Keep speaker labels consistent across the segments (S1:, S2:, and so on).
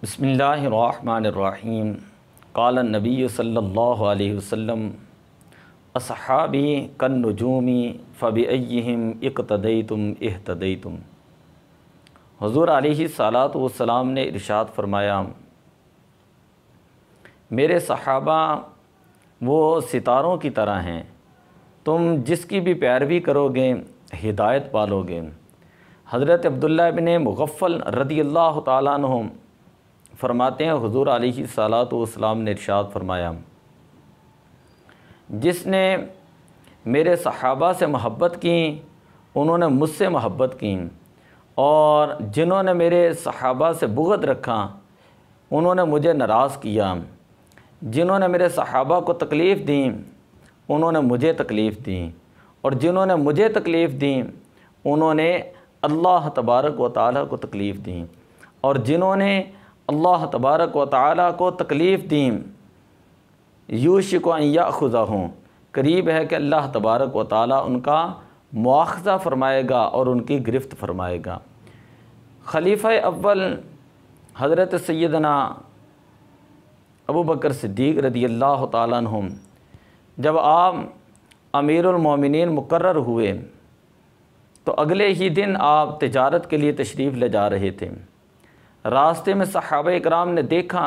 S1: बिस्मिल्लाहिर्रहमानिर्रहीम। क़ाल नबी सल्लल्लाहु अलैहि वसल्लम अस्हाबी कन्नुजूमी फ़बिअय्यिहिम इक़्तदैतुम इह्तदैतुम। हुज़ूर अलैहि सलातु वस्सलाम ने इरशाद फरमाया, मेरे सहाबा वो सितारों की तरह हैं, तुम जिसकी भी पैरवी करोगे हिदायत पालोगे। हज़रत अब्दुल्लाह इब्न मुग़फ़्फ़ल रदियल्लाहु ताला अन्हु फरमाते हैं, हुज़ूर अलैहि सलातु वस्सलाम ने इरशाद फरमाया, जिसने मेरे सहाबा से मोहब्बत की उन्होंने मुझसे मोहब्बत की, और जिन्होंने मेरे सहाबा से बुग़्ज़ रखा उन्होंने मुझे नाराज़ किया। जिन्होंने मेरे सहाबा को तकलीफ़ दी उन्होंने मुझे तकलीफ़ दी, और जिन्होंने मुझे तकलीफ़ दी उन्होंने अल्लाह तबारक व तआला को तकलीफ़ दी, और जिन्होंने अल्लाह तबारक व तआला को तकलीफ़ दी यूशिकु अन याख़ुज़हुम, करीब है कि अल्लाह तबारक व तआला उनका मुआख़ज़ा फ़रमाएगा और उनकी गिरफ़्त फ़रमाएगा। खलीफ़ा अव्वल हज़रत सैयदना अबू बकर सिद्दीक़ रदियल्लाहु ताला अन्हु जब आप अमीरुल मोमिनीन मुकर्रर हुए तो अगले ही दिन आप तिजारत के लिए तशरीफ़ ले जा रहे थे। रास्ते में सहाबा इकराम ने देखा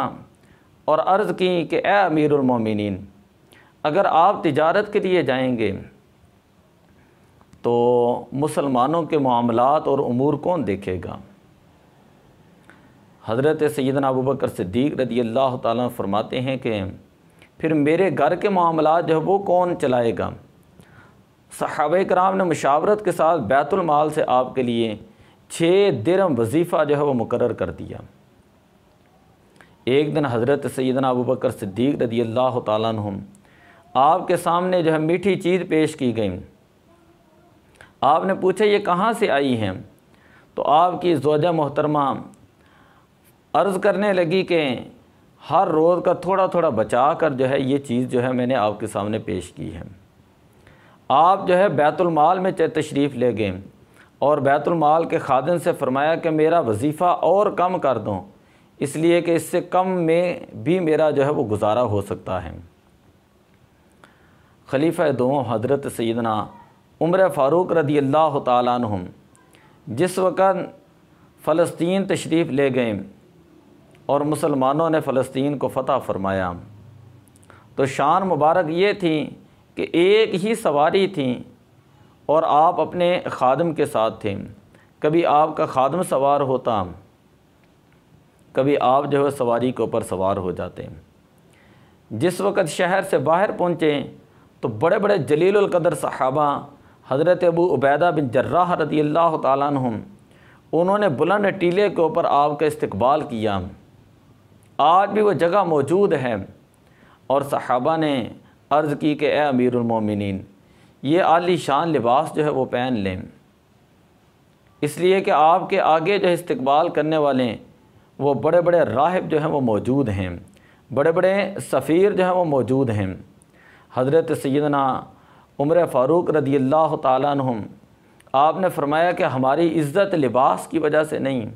S1: और अर्ज़ की कि ए अमीरुल मोमिनीन, अगर आप तिजारत के लिए जाएंगे तो मुसलमानों के मामलात और उमूर कौन देखेगा। हज़रत सैयदना अबू बकर सिद्दीक़ रदियल्लाहु ताला फरमाते हैं कि फिर मेरे घर के मामलात जो है वो कौन चलाएगा। सहाबा किराम ने मुशावरत के साथ बैतुल माल से आपके लिए 6 दिरहम वजीफ़ा जो है वो मुकर्रर कर दिया। एक दिन हज़रत सैयदना अबू बकर सिद्दीक़ रदियल्लाहु ताला अन्हु आपके सामने जो है मीठी चीज़ पेश की गई। आपने पूछा ये कहाँ से आई हैं, तो आपकी ज़ौजा मोहतरमा अर्ज़ करने लगी कि हर रोज़ का थोड़ा थोड़ा बचा कर जो है ये चीज़ जो है मैंने आपके सामने पेश की है। आप जो है बैतुल माल में तशरीफ़ ले गए और बैतुल माल के खादिम से फ़रमाया कि मेरा वजीफ़ा और कम कर दो, इसलिए कि इससे कम में भी मेरा जो है वो गुजारा हो सकता है। खलीफा दोम हज़रत सैयदना उमर फ़ारूक रदियल्लाहु ताला अन्हु जिस वक़्त फ़लस्तीन तशरीफ़ ले गए और मुसलमानों ने फ़लस्तीन को फ़तह फ़रमाया, तो शान मुबारक ये थी कि एक ही सवारी थी और आप अपने खादिम के साथ थे। कभी आपका खादिम सवार होता, कभी आप जो है सवारी के ऊपर सवार हो जाते। जिस वक़्त शहर से बाहर पहुँचे तो बड़े बड़े जलीलुल क़दर सहाबा हज़रत अबू उबैदा बिन जर्राह रदियल्लाहु ताला अन्हुम उन्होंने बुलंद टीले के ऊपर आपका इस्तकबाल किया। आज भी वो जगह मौजूद है, और सहाबा ने अर्ज़ की कि ए अमीरुल मोमिनीन, ये आली शान लिबास जो है वो पहन लें, इसलिए कि आपके आगे जो इस्तकबाल करने वाले वो बड़े बड़े राहिब जो हैं वो मौजूद हैं, बड़े बड़े सफ़ीर जो हैं वो मौजूद हैं। हज़रत सैयदना उमर फ़ारूक रदियल्लाहु ताला अन्हु आपने फ़रमाया कि हमारी इज़्ज़त लिबास की वजह से नहीं,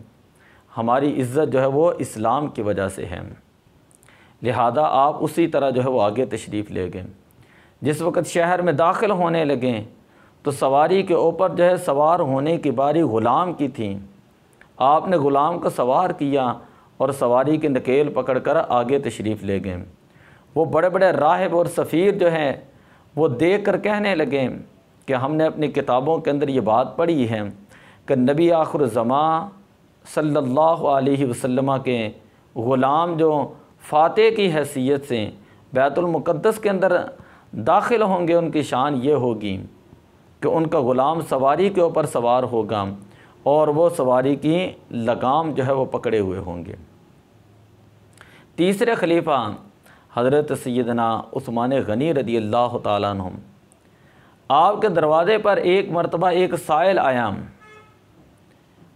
S1: हमारी इज़्ज़त जो है वो इस्लाम की वजह से है। लिहाजा आप उसी तरह जो है वो आगे तशरीफ़ ले गए। जिस वक़्त शहर में दाखिल होने लगे तो सवारी के ऊपर जो है सवार होने की बारी ग़ुलाम की थी। आपने ग़ुलाम को सवार किया और सवारी की नकेल पकड़ कर आगे तशरीफ़ ले गए। वो बड़े बड़े राहिब और सफ़ीर जो हैं वो देख कर कहने लगे कि हमने अपनी किताबों के अंदर ये बात पढ़ी है कि नबी आखिर ज़मां सल्लल्लाहु अलैहि वसल्लम के ग़ुलाम जो फ़ातिह की हैसियत से बैतुल मुक़द्दस के अंदर दाखिल होंगे, उनकी शान ये होगी कि उनका ग़ुलाम सवारी के ऊपर सवार होगा और वो सवारी की लगाम जो है वो पकड़े हुए होंगे। तीसरे खलीफा हज़रत सैयदना उस्मान गनी रदियल्लाहु ताला अन्हु आपके दरवाज़े पर एक मरतबा एक साइल आया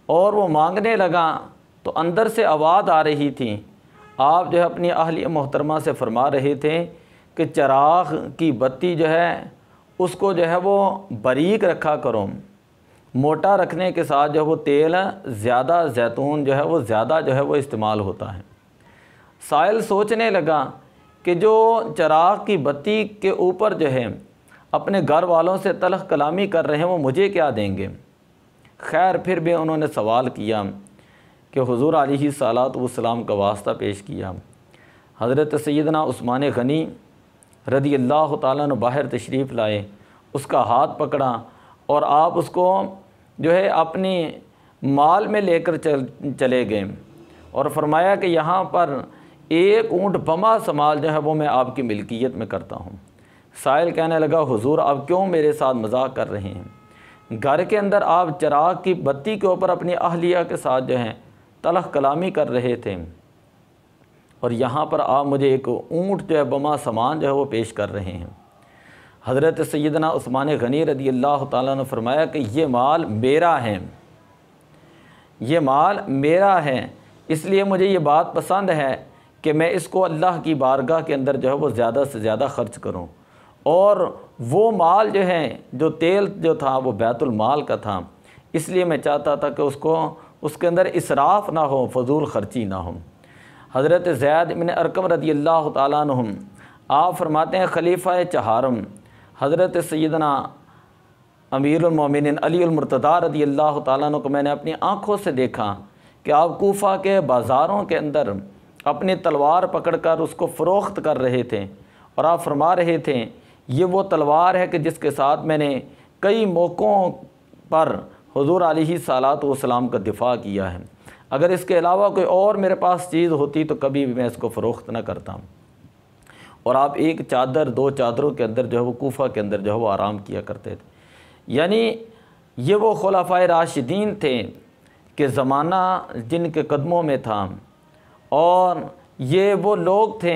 S1: और वो मांगने लगा, तो अंदर से आवाज़ आ रही थी। आप जो है अपनी अहलिया मोहतरमा से फरमा रहे थे कि चराग़ की बत्ती जो है उसको जो है वो बारीक रखा करो, मोटा रखने के साथ जो है वो तेल ज़्यादा जैतून जो है वो ज़्यादा जो है वो इस्तेमाल होता है। साइल सोचने लगा कि जो चिराग की बत्ती के ऊपर जो है अपने घर वालों से तलख कलामी कर रहे हैं वो मुझे क्या देंगे। खैर फिर भी उन्होंने सवाल किया कि हुज़ूर अलैहिस्सलातु वस्सलाम का वास्ता पेश किया। हज़रत सैयदना उस्मान गनी रदी अल्लाह ताला अन्हु बाहर तशरीफ़ लाए, उसका हाथ पकड़ा और आप उसको जो है अपनी माल में लेकर चले गए और फरमाया कि यहाँ पर एक ऊँट बमा समाल जो है वो मैं आपकी मिल्कियत में करता हूँ। साइल कहने लगा, हुजूर आप क्यों मेरे साथ मजाक कर रहे हैं? घर के अंदर आप चिराग की बत्ती के ऊपर अपनी अहलिया के साथ जो है तलख कलामी कर रहे थे और यहाँ पर आप मुझे एक ऊँट जो है बमा समान जो है वो पेश कर रहे हैं। हज़रत सैयदना उस्मान गनी रदी अल्लाह ताला ने फरमाया कि ये माल मेरा है, ये माल मेरा है, इसलिए मुझे ये बात पसंद है कि मैं इसको अल्लाह की बारगाह के अंदर जो है वो ज़्यादा से ज़्यादा ख़र्च करूँ। और वो माल जो है, जो तेल जो था वो बैतुल माल का था, इसलिए मैं चाहता था कि उसको उसके अंदर इसराफ़ ना हो, फजूल ख़र्ची ना हो। हज़रत ज़ैद इब्न अरकम रदी अल्लाह ताला अन्हु आप फरमाते हैं खलीफ़ा चहारम हज़रत सैयदना अमीरुल मोमिनीन अली अल मुर्तज़ा रदी अल्लाह ताला अन्हु को मैंने अपनी आँखों से देखा कि आप कूफ़ा के बाज़ारों के अंदर अपनी तलवार पकड़कर उसको फ़रोख्त कर रहे थे और आप फरमा रहे थे ये वो तलवार है कि जिसके साथ मैंने कई मौक़ों पर हुज़ूर अलैहिस्सलातु वस्सलाम का दिफ़ा किया है। अगर इसके अलावा कोई और मेरे पास चीज़ होती तो कभी भी मैं इसको फ़रोख्त न करता। और आप एक चादर दो चादरों के अंदर जो है वो कूफ़ा के अंदर जो है वो आराम किया करते थे। यानी ये वो खुलाफ़ाए राशिदीन थे कि ज़माना जिनके कदमों में था और ये वो लोग थे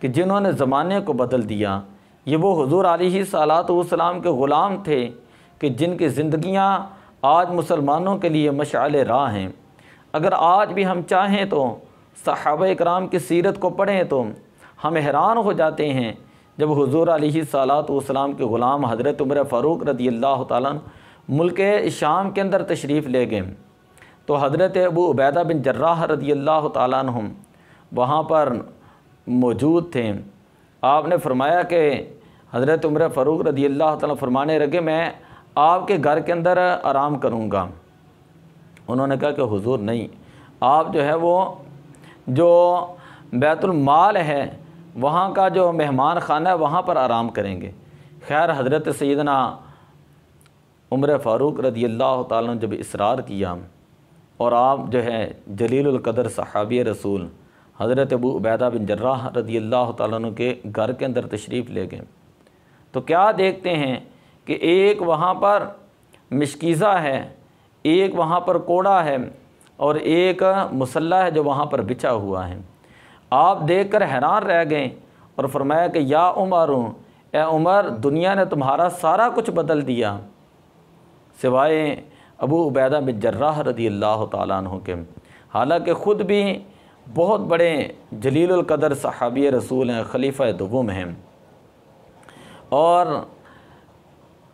S1: कि जिन्होंने ज़माने को बदल दिया। ये वो हुज़ूर अलैहिस्सलातु वस्सलाम के ग़ुलाम थे कि जिनकी ज़िंदगियाँ आज मुसलमानों के लिए मशाअले राह हैं। अगर आज भी हम चाहें तो सहाबा इकराम की सीरत को पढ़ें तो हम हैरान हो जाते हैं। जब हुज़ूर अलैहिस्सलातु वस्सलाम के ग़ुलाम हज़रत उमर फ़ारूक रदी अल्लाह ताला अन्हु मुल्क शाम के अंदर तशरीफ़ ले गए तो हज़रत अबू उबैदा बिन जर्राह रदी अल्लाह ताला अन्हु वहाँ पर मौजूद थे। आपने फरमाया कि हज़रत उमर फ़ारूक रदी अल्लाह ताला फरमाने लगे मैं आपके घर के अंदर आराम करूँगा। उन्होंने कहा कि हुज़ूर नहीं, आप जो है वो जो बैतुल माल है वहाँ का जो मेहमान खाना है वहाँ पर आराम करेंगे। खैर हज़रत सैयदना उमर फ़ारूक रदी अल्लाह ताला ने जब इसरार किया और आप जो है जलीलुल क़दर सहाबी रसूल हज़रत अबू उबैदा बिन जर्राह रदी अल्लाह ताला अन्हु के घर के अंदर तशरीफ़ ले गए तो क्या देखते हैं कि एक वहाँ पर मिशकीज़ा है, एक वहाँ पर कोड़ा है और एक मुसल्ला है जो वहाँ पर बिछा हुआ है। आप देखकर हैरान रह गए और फरमाया कि या उमर, ए उमर, दुनिया ने तुम्हारा सारा कुछ बदल दिया सिवाय अबू उबैदा बिन जर्राह रदी अल्लाह ताला अन्हु के। हालांकि ख़ुद भी बहुत बड़े जलीलुल क़दर सहाबी रसूल हैं, खलीफ़ा दुवम हैं। और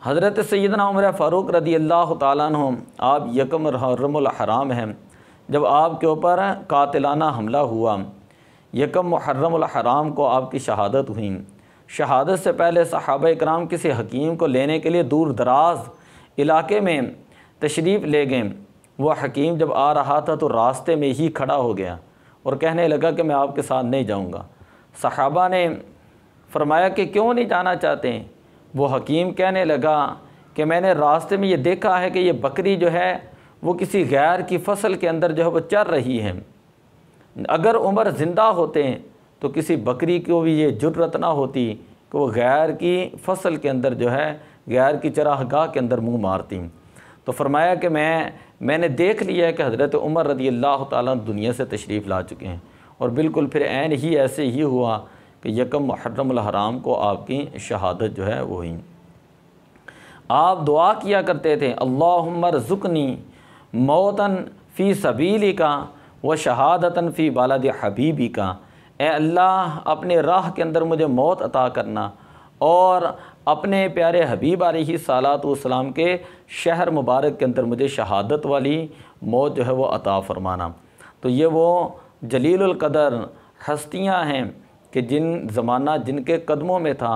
S1: हज़रत सैयदना उमर फ़ारूक रदी अल्लाह ताला अन्हु आप यकम मुहर्रमुल हराम हैं जब आपके ऊपर कातिलाना हमला हुआ, यकम मुहर्रमुल हराम को आपकी शहादत हुई। शहादत से पहले सहाबा इकराम किसी हकीम को लेने के लिए दूर दराज इलाके में तशरीफ़ ले गए। वह हकीम जब आ रहा था तो रास्ते में ही खड़ा हो गया और कहने लगा कि मैं आपके साथ नहीं जाऊंगा। सहाबा ने फरमाया कि क्यों नहीं जाना चाहते? वो हकीम कहने लगा कि मैंने रास्ते में ये देखा है कि ये बकरी जो है वो किसी गैर की फसल के अंदर जो है वो चर रही है। अगर उमर ज़िंदा होते तो किसी बकरी को भी ये जुर्रत ना होती कि वो गैर की फसल के अंदर जो है गैर की चरागाह के अंदर मुँह मारती। तो फरमाया कि मैंने देख लिया है कि हज़रत उमर रदी अल्लाह ताला दुनिया से तशरीफ़ ला चुके हैं। और बिल्कुल फिर ऐन ही ऐसे ही हुआ कि यकम मुहर्रमुल हराम को आपकी शहादत जो है वो हुई। आप दुआ किया करते थे अल्लाहुम्मा रज़ुक़नी मौतन फ़ी सबीलिका व शहादतन फ़ी बालद हबीबिका। ए अल्लाह अपने राह के अंदर मुझे मौत अता करना और अपने प्यारे हबीब अलैहिस्सलातु वस्सलाम के शहर मुबारक के अंदर मुझे शहादत वाली मौत जो है वो अता फ़रमाना। तो ये वो जलीलुल क़दर हस्तियां हैं कि जिन ज़माना जिनके कदमों में था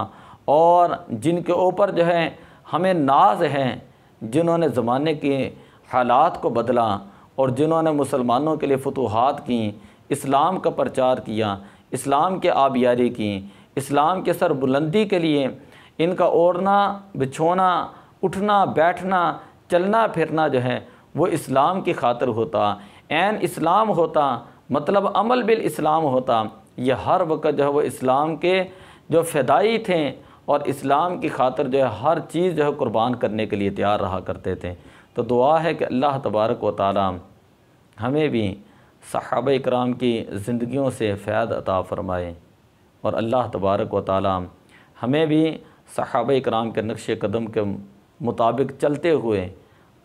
S1: और जिनके ऊपर जो है हमें नाज है, जिन्होंने ज़माने के हालात को बदला और जिन्होंने मुसलमानों के लिए फतूहात की, इस्लाम का प्रचार किया, इस्लाम के आबियारी की, इस्लाम के सर बुलंदी के लिए इनका ओढ़ना बिछोना, उठना बैठना, चलना फिरना जो है वो इस्लाम की खातिर होता, ऐन इस्लाम होता, मतलब अमल बिल इस्लाम होता। ये हर वक्त जो है वो इस्लाम के जो फ़िदाई थे और इस्लाम की खातिर जो है हर चीज़ जो है कुर्बान करने के लिए तैयार रहा करते थे। तो दुआ है कि अल्लाह तबारक व तआला हमें भी सहाबा इकराम की ज़िंदगियों से फ़ैद अता फ़रमाए और अल्लाह तबारक व तआला हमें भी सहाबा इकराम के नक्श कदम के मुताबिक चलते हुए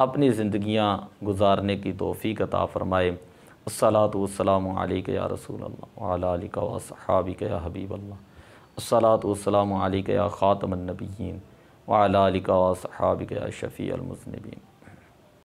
S1: अपनी ज़िंदगियाँ गुजारने की तौफ़ीक़ अता फ़रमाए। अस्सलातु वस्सलामु अलैका या रसूल अल्लाह व अला आलिका व अस्हाबिका या हबीब अल्लाह। अस्सलातु वस्सलामु अलैका या ख़ातमन नबिय्यीन व अला आलिका व अस्हाबिका या शफ़ीअल मुज़निबीन।